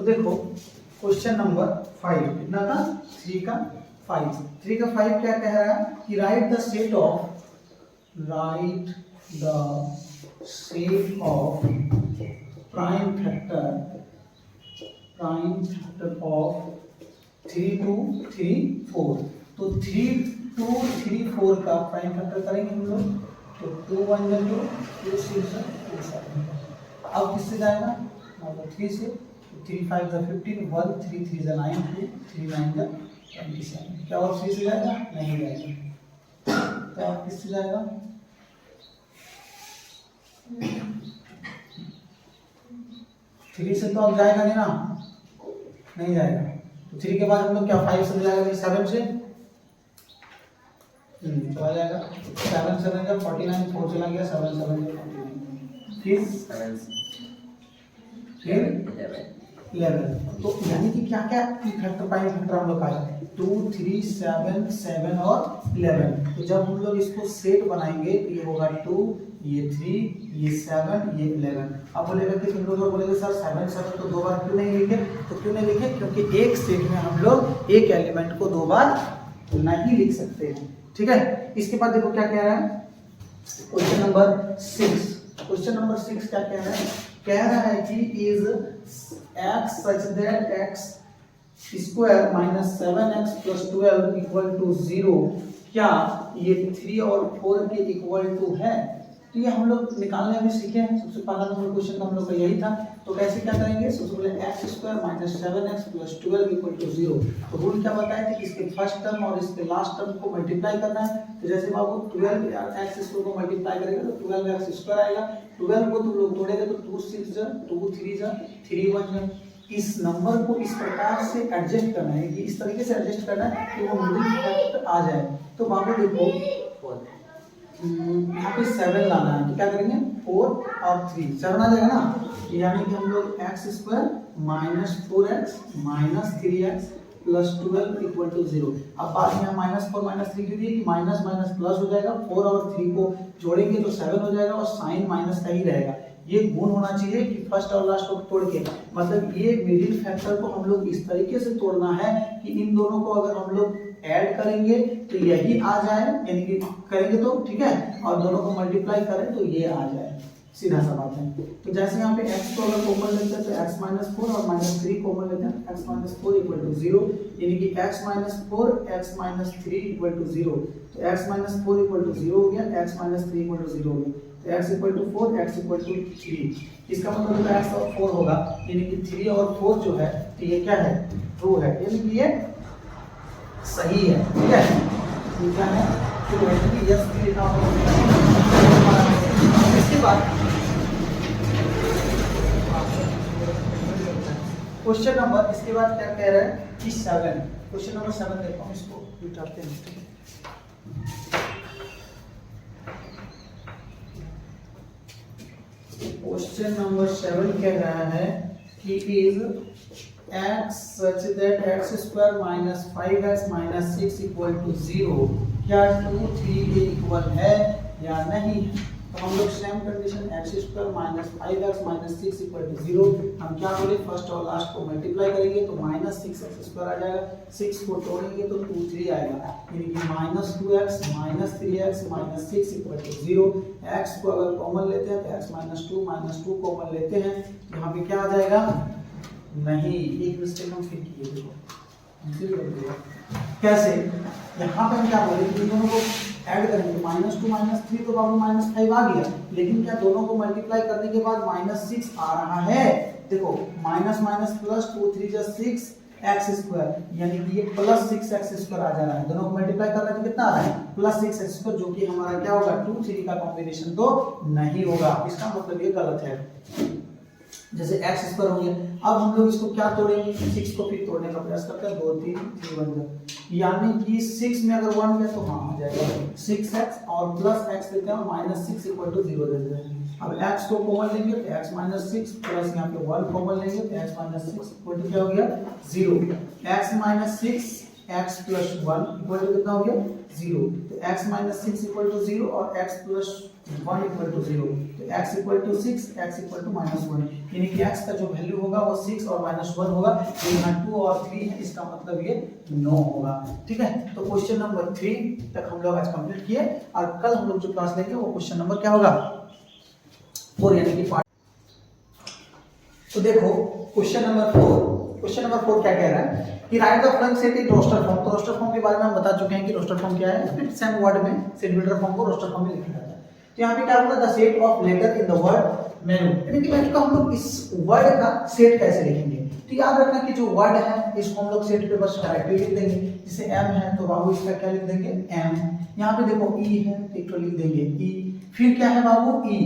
तो देखो question number 5 कितना था, 3 का 5। 3 का 5 क्या कह रहा है कि write the set of prime factor of 3 2 3 4। तो 3 2 3 4 का प्राइम फैक्टर करेंगे हम लोग, तो 2 1 2 2 6 2 7। अब किससे जाएगा, मतलब 3 से, 3 5 15 1 3 3 9 2 3 9 27। क्या और 3 से जाएगा, नहीं जाएगा। तो अब किससे जाएगा, 3 से तो अब जाएगा नहीं ना, नहीं जाएगा। तो 3 के बाद हम लोग क्या 5 से जाएगा, 7 से चला जाएगा। 7 7 का 49, 4 चला गया, 7 7 का 49, फिर 11। तो यानी कि क्या क्या फैक्टर प्राइम फैक्टर हम लोग आया 2 3 7 7 और 11। तो जब हम लोग इसको सेट बनाएंगे तो ये होगा 2, ये 3, ये 7, ये 11। अब बोलेगा कि तुम लोग बोलेगे सर 7 7 तो 2 बार क्यों नहीं लिखे, तो क्यों नहीं लिखे, क्योंकि एक सेट में हम लोग एक एलिमेंट को 2 बार नहीं लिख सकते हैं। ठीक है, इसके बाद देखो क्या कह रहा है क्वेश्चन नंबर 6। क्वेश्चन नंबर 6 क्या कह रहा है कि is x such that x square minus 7x plus 12 equal to 0। क्या ये 3 और 4 के इक्वल टू है। तो ये हम लोग निकालने अभी सीखे हैं। सबसे पहला नंबर क्वेश्चन तो हम लोग का यही था। तो कैसे क्या करेंगे, सबसे पहले x square minus 7x plus 12 equal to 0। तो रूल क्या बताए थे कि इसके फर्स्ट टर्म और इसके लास्ट टर्म को मल्टीप्लाई करना है। तो जैसे बाबू 12x स्क्वायर को मल्टीप्लाई करेंगे तो 12x स्क्वायर आएगा। 12 को तुम लोग तोड़ेंगे तो 2 6 जा 2 3 जा 3 1 जा। इस नंबर को इस प्रकार से एडजस्ट करना है कि इस तरीके से एडजस्ट करना है कि वो मिडिल फैक्टर आ जाए। तो बाबू देखो यहाँ पे 7 लाना है, तो क्या करेंगे 4 और 3 7 आ जाएगा ना। यानी कि हम लोग x square minus 4x minus 3x plus 12 equal to 0। अब बात यहाँ माइनस 4 माइनस 3 की दी कि माइनस माइनस प्लस हो जाएगा, 4 और 3 को जोड़ेंगे तो 7 हो जाएगा और साइन माइनस का ही रहेगा। ये गुण होना चाहिए कि फर्स्ट और लास्ट को तोड़ के, मतलब ये मिडिल फैक्टर को हम लोग इस तरीके से तोड़ना है कि इन दोनों को अगर हम लोग ऐड करेंगे तो यही आ जाए, यानी कि करेंगे तो ठीक है, और दोनों को मल्टीप्लाई करें तो ये आ जाए, सीधा सा बात है। तो जैसे यहाँ पे x को अगर कॉमन लेते हैं तो x माइनस 4 और माइनस 3 कॉमन लेते हैं, x माइनस 4 इक्वल टू 0, यानी कि x minus 4 x minus 3 equal to 0। तो x माइनस 4 इक्वल टू 0 हो गया, x माइनस 3 इक्वल टू 0 हो गया। तो x equal to 4 x equal to 3, इसका मतलब होगा x और 4 होगा, यानी कि 3 और 4 जो है तो ये क्या है, ट्रू है, यानी कि ये सही है। ठीक है, ये क्या है, ट्रू है, क्योंकि यस भी लिखा हुआ है। इसके बाद क्वेश्चन नंबर, इसके बाद क्या कह रहा है कि 7, क्वेश्चन नंबर 7 देखो, हम इसको मिटाते हैं। क्वेश्चन नंबर 7 कह रहा है कि is x such that x square minus 5x minus 6 equal to 0। क्या 2 3 के इक्वल है या नहीं। तो हम लोग same condition x square minus 5x minus 6 equal to 0, हम क्या बोले फर्स्ट और लास्ट को मल्टीप्लाई करेंगे तो माइनस 6x स्क्वायर आ जाएगा, 6 को तोड़ेंगे तो 2 3 आएगा, यानी कि minus 2x minus 3x minus 6 equal to 0। x को अगर कॉमन लेते हैं तो x माइनस 2 कॉमन लेते हैं, यहाँ पे क्या आ जाएगा, नहीं, एक मिस्टेक हम फिर किए, देखो कैसे, यहाँ पे हम क्या बोले कि दोनों को ऐड करेंगे, माइनस 2 माइनस 3 तो बाबू माइनस 5 आ गया, लेकिन क्या दोनों को मल्टीप्लाई करने के बाद माइनस 6 आ रहा है। देखो माइनस माइनस प्लस 2 3 जा 6 एक्स स्क्वायर, यानी कि ये प्लस 6 एक्स स्क्वायर आ जा रहा है। दोनों को मल्टीप्लाई कर रहे हैं तो कितना आ रहा है, प्लस 6 एक्स स्क्वायर, जो कि हमारा क्या होगा 2 3 का कॉम्बिनेशन तो नहीं होगा, इसका मतलब ये गलत है। जैसे एक्स स्क्वायर हो गया, अब हम लोग इसको क्या तोड़ेंगे, 6 को फिर तोड़ने का प्रयास करते हैं, 2 3 3 1 जाए, यानी कि 6 में अगर 1 गया तो हाँ आ जाएगा 6x और प्लस x लेते हैं माइनस 6 इक्वल टू 0 दे देते हैं। अब x को कॉमन लेंगे तो x माइनस 6 प्लस यहाँ पे 1 कॉमन लेंगे तो x माइनस 6 इक्वल टू क्या हो गया 0। x minus 6 x plus 1 equal to कितना हो गया 0। तो x माइनस 6 इक्वल टू 0 और x प्लस 1 इक्वल टू 0। तो x equal to 6, x equal to minus 1, यानी कि x का जो वैल्यू होगा वो 6 और माइनस 1 होगा। तो यहाँ 2 और 3 है, इसका मतलब ये 9 होगा। ठीक है, तो क्वेश्चन नंबर 3 तक हम लोग आज कंप्लीट किए और कल हम लोग जो क्लास लेंगे वो क्वेश्चन नंबर क्या होगा 4, यानी कि पार्ट। तो देखो क्वेश्चन नंबर 4 क्या कह रहा है कि write the following set in roster form. तो रोस्टर फॉर्म के बारे में हम बता चुके हैं कि रोस्टर फॉर्म क्या है, फिर सेम वर्ड में सेट बिल्डर फॉर्म को रोस्टर फॉर्म में लिखा जाता है। तो यहाँ पे क्या होगा the set of letter in the word menu, यानी कि मेनू का हम लोग इस वर्ड का सेट कैसे लिखेंगे। तो याद रखना कि जो वर्ड है इसको हम लोग सेट पे बस डायरेक्टली लिख देंगे। जैसे m है तो बाबू इसका क्या लिख देंगे m। यहाँ पे देखो e है तो लिख देंगे e। फिर क्या है बाबू e,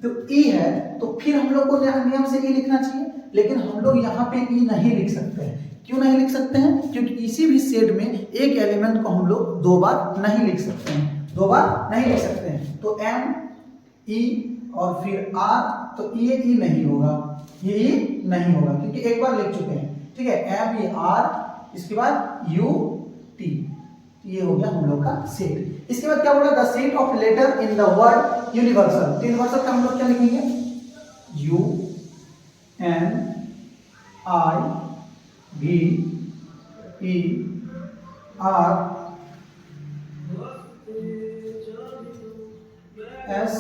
तो e है तो फिर हम लोग को नियम से e लिखना चाहिए, लेकिन हम लोग यहाँ पे e नहीं लिख सकते हैं। क्यों नहीं लिख सकते हैं? क्योंकि किसी भी सेट में एक एलिमेंट को हम लोग 2 बार नहीं लिख सकते हैं, 2 बार नहीं लिख सकते हैं। तो m e और फिर r, तो ये e नहीं होगा, ये e नहीं होगा क्योंकि एक बार लिख चुके हैं। ठीक है, m e r, इसके बाद u t, ये हो गया हम लोग का सेट। इसके बाद क्या होगा the set of letter in the word universal. तो यूनिवर्सल का हम लोग क्या लिखेंगे u n i v e r s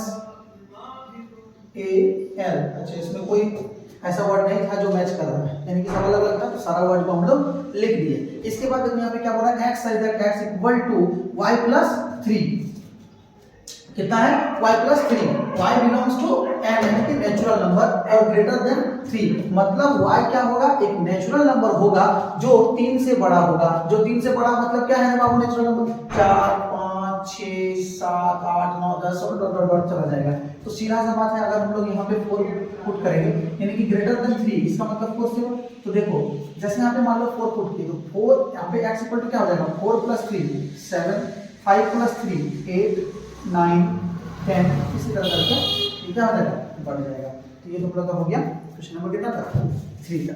a l। अच्छा, इसमें कोई ऐसा वर्ड नहीं था जो मैच कर रहा है, यानी कि सब अलग अलग था, तो सारा वर्ड को हम लोग लिख दिए। इसके बाद यहाँ पे क्या बोल रहा है x such that x equal to y plus 3। कितना है y plus 3, y belongs to n, यानी कि नेचुरल नंबर और ग्रेटर देन 3। मतलब y क्या होगा, एक नेचुरल नंबर होगा जो 3 से बड़ा होगा। जो 3 से बड़ा मतलब क्या है बाबू नेचुरल नंबर 4 5 6 7 8 9 10 और डॉट डॉट डॉट चला जाएगा। तो सीधा सा बात है, अगर हम लोग यहाँ पे 4 पुट करेंगे यानी कि ग्रेटर देन 3, इसका मतलब 4 से। तो देखो जैसे यहाँ पे मान लो 4 पुट किए तो 4 यहाँ पे x इक्वल टू क्या हो जाएगा 4 प्लस 3 7, 5 प्लस 3 8 9 10, इसी तरह करके ये क्या हो जाएगा बढ़ जाएगा। तो ये तुम लोग का हो गया क्वेश्चन नंबर कितना था 3 का।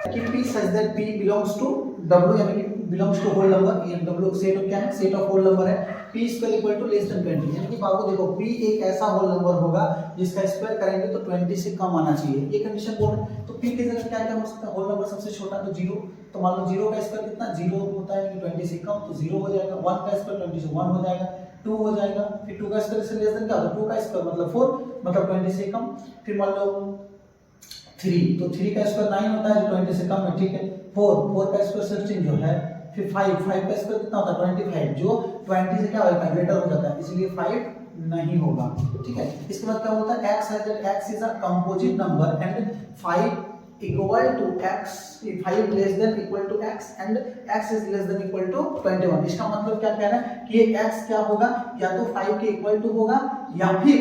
कि p such that p belongs to w, यानी कि belongs to whole number। ये w सेट क्या है, सेट ऑफ होल नंबर है। p square equal to less than 20, यानी कि बाबू देखो p एक ऐसा होल नंबर होगा जिसका स्क्वायर करेंगे तो 20 से कम आना चाहिए, ये कंडीशन बोल रहे हैं। तो p की जगह क्या क्या हो सकता है, होल नंबर सबसे छोटा तो 0। तो मान लो 0 का स्क्वायर कितना 0 होता है, यानी कि 20 से कम, तो 0 हो जाएगा। 1 का स्क्वायर 20 से 1 हो जाएगा, 2 हो जाएगा। फिर 2 का स्क्वायर से लेस देन क्या होता है 2 का स्क्वायर मतलब 4, मतलब 20 से कम। फिर मान लो 3, तो 3 का स्क्वायर 9 होता है जो 20 से कम है। ठीक है, 4 का स्क्वायर 16 जो है। फिर 5 का स्क्वायर कितना होता है 25, जो 20 से क्या होता है ग्रेटर हो जाता है, इसलिए 5 नहीं होगा। ठीक है, इसके बाद क्या होता है x है that x is a composite number and 5 equal to x, 5 less than equal to x and x is less than equal to 21। इसका मतलब क्या कह रहा है कि ये x क्या होगा, या तो 5 के इक्वल टू होगा या फिर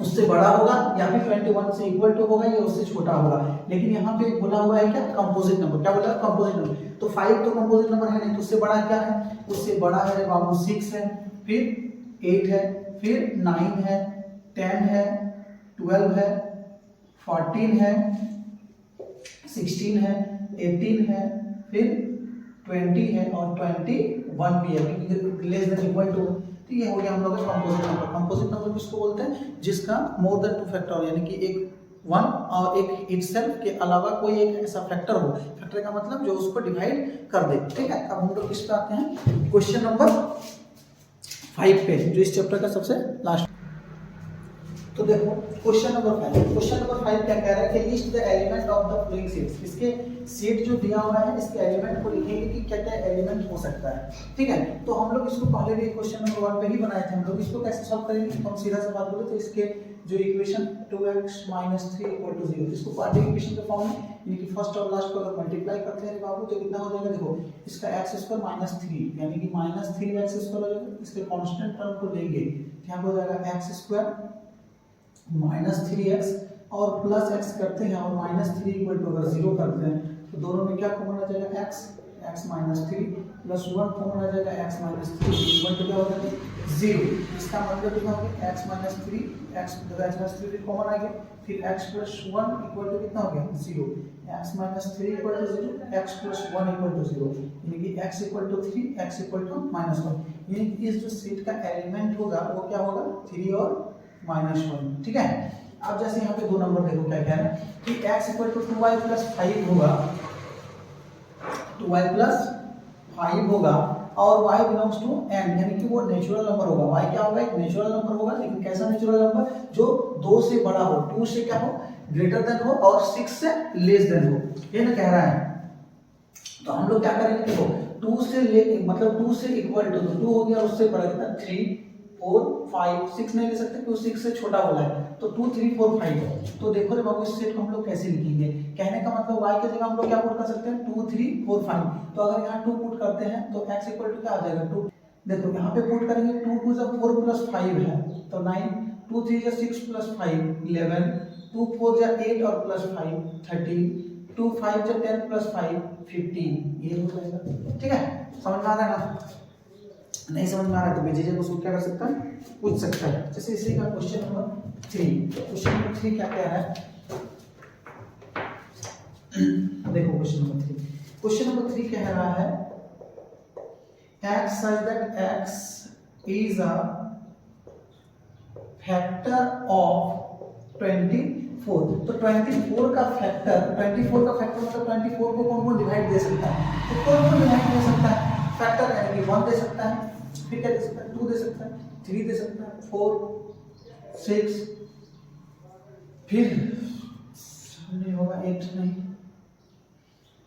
उससे बड़ा होगा, या फिर 21 से इक्वल टू होगा या उससे छोटा होगा। लेकिन यहाँ पे बोला हुआ है क्या कंपोजिट नंबर, क्या बोला कंपोजिट नंबर। तो 5 तो कंपोजिट नंबर है नहीं, तो उससे बड़ा क्या है, उससे बड़ा है बाबू 6 है, फिर 8 है, फिर 9 है, 10 है, 12 है, 14 है, 16 है, 18 है, फिर 20 है और 21 भी है, क्योंकि लेस देन इक्वल टू। तो ये हो गया हम लोग का कंपोजिट नंबर। कंपोजिट नंबर किसको बोलते हैं, जिसका मोर देन 2 फैक्टर, यानी कि एक 1 और एक इटसेल्फ के अलावा कोई एक ऐसा फैक्टर हो। फैक्टर का मतलब जो उसको डिवाइड कर दे। ठीक है, अब हम लोग किस पे आते हैं क्वेश्चन नंबर 5 पे, जो इस चैप्टर का सबसे लास्ट। तो देखो क्वेश्चन नंबर 5 क्या कह रहा है कि list the element of the following sets. इसके सेट जो दिया हुआ है इसके एलिमेंट को लिखेंगे कि क्या क्या एलिमेंट हो सकता है। ठीक है, तो हम लोग इसको पहले भी क्वेश्चन नंबर 1 पे ही बनाए थे। हम लोग इसको कैसे सॉल्व करेंगे, हम सीधा सा बात बोले तो इसके जो इक्वेशन 2x - 3 = 0, इसको क्वाड्रेटिक इक्वेशन के फॉर्म में, यानी कि फर्स्ट और लास्ट को अगर मल्टीप्लाई करते हैं बाबू तो कितना हो जाएगा, देखो इसका x² - 3 यानी कि -3x² हो जाएगा। इसके कांस्टेंट टर्म को लेंगे क्या हो जाएगा x² -3x और प्लस x करते हैं और -3 = अगर 0 करते हैं तो दोनों में क्या कॉमन आ जाएगा x - 3, प्लस 1 कॉमन आ जाएगा, x माइनस 3 इक्वल टू क्या हो जाएगा 0। इसका मतलब कितना हो गया x माइनस 3, x माइनस 3 भी कॉमन आ गया, फिर x प्लस 1 इक्वल टू कितना हो गया 0, x minus 3 equal to 0, x plus 1 equal to 0, यानी कि x equal to 3, x equal to minus 1, यानी कि इस जो सेट का एलिमेंट होगा वो क्या होगा 3 और माइनस 1। ठीक है, अब जैसे यहाँ पे दो नंबर देखो क्या कह रहा है कि x equal to 2y plus 5 होगा, 2y प्लस 5 होगा और y बिलोंग्स टू n, यानी कि वो नेचुरल नंबर होगा। y क्या होगा एक नेचुरल नंबर होगा, लेकिन कैसा नेचुरल नंबर जो 2 से बड़ा हो, 2 से क्या हो ग्रेटर देन हो और 6 से लेस देन हो, ये ना कह रहा है। तो हम लोग क्या करेंगे देखो 2 से मतलब 2 से इक्वल टू 2 हो गया, उससे बड़ा कितना 3 4 5 6 नहीं ले सकते क्योंकि 6 से छोटा बोला है, तो 2 3 4 5 है। तो देखो रे बाबू इस सेट को हम लोग कैसे लिखेंगे, कहने का मतलब y की जगह हम लोग क्या पुट कर सकते हैं 2 3 4 5। तो अगर यहाँ 2 पुट करते हैं तो x इक्वल टू क्या आ जाएगा 2, देखो यहाँ पे पुट करेंगे 2 2 जब 4 प्लस 5 है तो 9, 2 3 जा 6 प्लस 5 11, 2 4 जा 8 और प्लस 5 13, 2 5 जा 10 प्लस 5 15, ये हो जाएगा। ठीक है, समझ में आ रहा है ना, नहीं समझ में आ रहा है तो बेझिझक को क्या कर सकता है पूछ सकता है। जैसे इसी का क्वेश्चन नंबर 3, क्वेश्चन नंबर 3 क्या कह रहा है देखो क्वेश्चन नंबर 3 कह रहा है x such that x is a factor of 24। तो 24 का फैक्टर मतलब 24 को कौन डिवाइड दे सकता है, तो कौन डिवाइड दे सकता है फैक्टर, यानी कि 1 दे सकता है, फिर क्या दे सकता है 2 दे सकता है, 3 दे सकता है, 4 6, फिर नहीं होगा 8 नहीं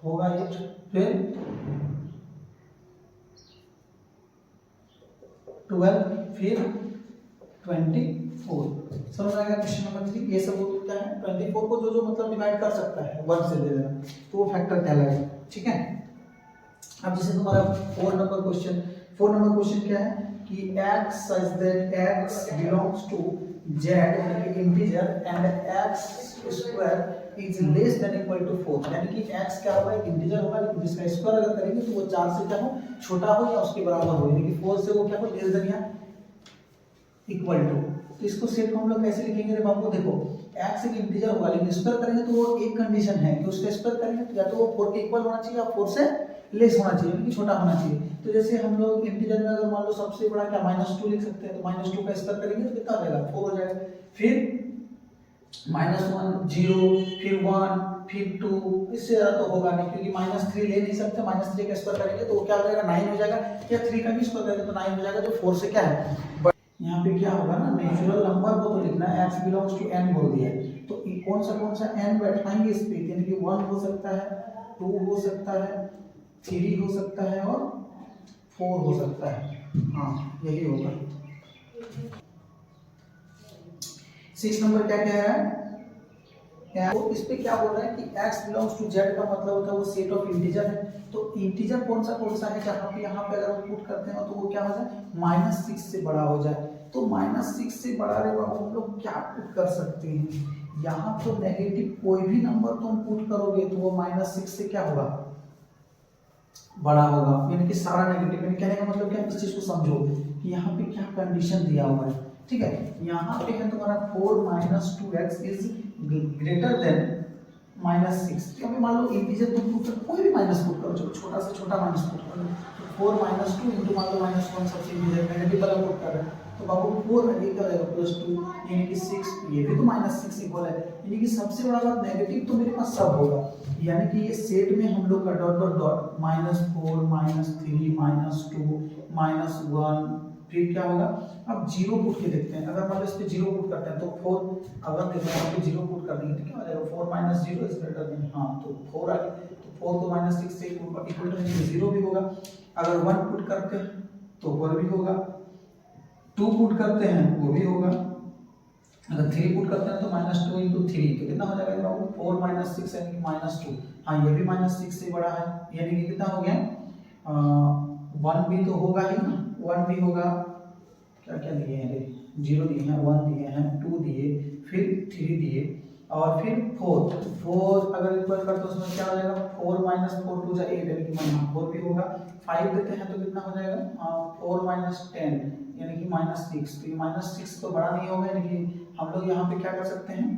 होगा 8, फिर 12, फिर 24। समझ आएगा क्वेश्चन नंबर 3, ये सब क्या है 24 को जो मतलब डिवाइड कर सकता है 1 से दे देना तो वो फैक्टर कहलाएगा। ठीक है, अब जैसे तुम्हारा 4 नंबर क्वेश्चन क्या है कि x such that x belongs to z integer and x square is less than equal to 4, यानी कि x क्या होगा एक इंटीजर होगा लेकिन जिसका स्क्वायर अगर करेंगे तो वो 4 से क्या हो छोटा हो या उसके बराबर हो, यानी कि 4 से वो क्या हो लेस देन या इक्वल टू। तो इसको सेट को हम लोग कैसे लिखेंगे रे बाबू, देखो x एक इंटीजर होगा लेकिन स्क्वायर करेंगे तो वो एक कंडीशन है कि उसका स्क्वायर करेंगे तो या तो वो 4 के इक्वल होना चाहिए या 4 से लेस होना चाहिए, यानी कि छोटा होना चाहिए। तो जैसे हम लोग इंटीजर में अगर मान लो सबसे बड़ा क्या -2 लिख सकते हैं, तो -2 का स्क्वायर करेंगे तो कितना हो जाएगा 4 हो जाएगा, फिर -1 0, फिर 1, फिर 2, इससे ज़्यादा तो होगा नहीं क्योंकि -3 ले नहीं सकते, -3 का स्क्वायर करेंगे तो वो क्या हो जाएगा 9 हो जाएगा, या 3 का भी स्क्वायर करेंगे तो 9 हो जाएगा, जो 4 से क्या है यहाँ पे क्या होगा ना नेचुरल नंबर को तो लिखना है, x बिलोंग्स टू n बोल दिया है तो कौन सा n बैठाएंगे इस पे, यानी कि 1 हो सकता है, 2 हो सकता है, 3 हो सकता है और 4 हो सकता है, हाँ यही होगा। 6 नंबर क्या कह रहा है, तो इस पे क्या बोल रहा है कि x बिलोंग्स टू z का मतलब होता है वो सेट ऑफ इंटीजर है। तो इंटीजर कौन सा है जहाँ पे यहाँ पे अगर हम पुट करते हैं तो वो क्या हो जाए -6 से बड़ा हो जाए, तो -6 से बड़ा रे बाबू हम लोग क्या पुट कर सकते हैं, यहाँ तो नेगेटिव कोई भी नंबर तुम पुट करोगे तो वो -6 से क्या होगा बड़ा होगा, यानी कि सारा नेगेटिव। यानी कहने का मतलब क्या, इस चीज को समझो कि यहाँ पे क्या कंडीशन दिया हुआ है। ठीक है, यहाँ पे है तुम्हारा 4 - 2x इज ग्रेटर देन -6, क्योंकि मान लो इंटीजर तुम पुट करो कोई भी माइनस पुट करो, चलो छोटा से छोटा माइनस पुट करो, तो 4 - 2 इंटू मान लो -1 सबसे इंटीजर नेगेटिव वाला पुट कर रहे हैं तो बाबू 4 है ये क्या रहेगा +2 यानी कि 6, ये भी तो -6 इक्वल है, यानी कि सबसे बड़ा बात नेगेटिव तो मेरे पास सब होगा, यानी कि ये सेट में हम लोग का डॉट -4 -3 -2 -1, फिर क्या होगा अब 0 पुट के देखते हैं, अगर मान लो इस पे 0 पुट करते हैं तो 4, अगर देखो यहाँ पे 0 पुट कर देंगे तो क्या हो जाएगा 4 - 0 इज ग्रेटर देन, हाँ तो 4 आ गया, तो 4 तो -6 से इक्वल टू 0 भी होगा, अगर 1 पुट करते हैं तो 1 भी होगा, 2 पुट करते हैं वो भी होगा, अगर 3 पुट करते हैं तो -2 × 3 तो कितना हो जाएगा बाबू 4 - 6 यानी कि -2, हाँ ये भी -6 से बड़ा है, यानी कि कितना हो गया 1 भी तो होगा ही ना, 1 भी होगा, क्या क्या दिए हैं 0 दिए हैं, 1 दिए हैं, 2 दिए, फिर 3 दिए, और फिर 4 अगर इक्वल कर तो उसमें क्या हो जाएगा 4 माइनस 4 टू जा 8 यानी कि माइनस 4 भी होगा। 5 देते हैं तो कितना हो जाएगा 4 माइनस 10 यानी कि -6। तो ये -6 तो बड़ा नहीं होगा यानी कि हम लोग यहाँ पे क्या कर सकते हैं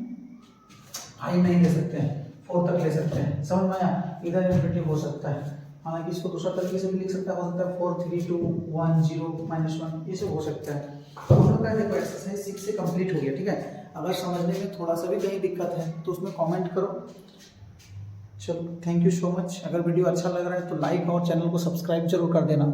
5 नहीं ले सकते हैं 4 तक ले सकते हैं। समझ में आया, इधर इन्फिनिटी हो सकता है। हालांकि इसको दूसरा तरीके से भी लिख सकता है, हो सकता है 4 3 2 1 0 -1 ये सब हो सकता है। तो हम लोग का देखो एक्सरसाइज 6 से कंप्लीट हो गया। ठीक है, अगर समझने में थोड़ा सा भी कहीं दिक्कत है तो उसमें कमेंट करो। चलो थैंक यू सो मच। अगर वीडियो अच्छा लग रहा है तो लाइक और चैनल को सब्सक्राइब जरूर कर देना।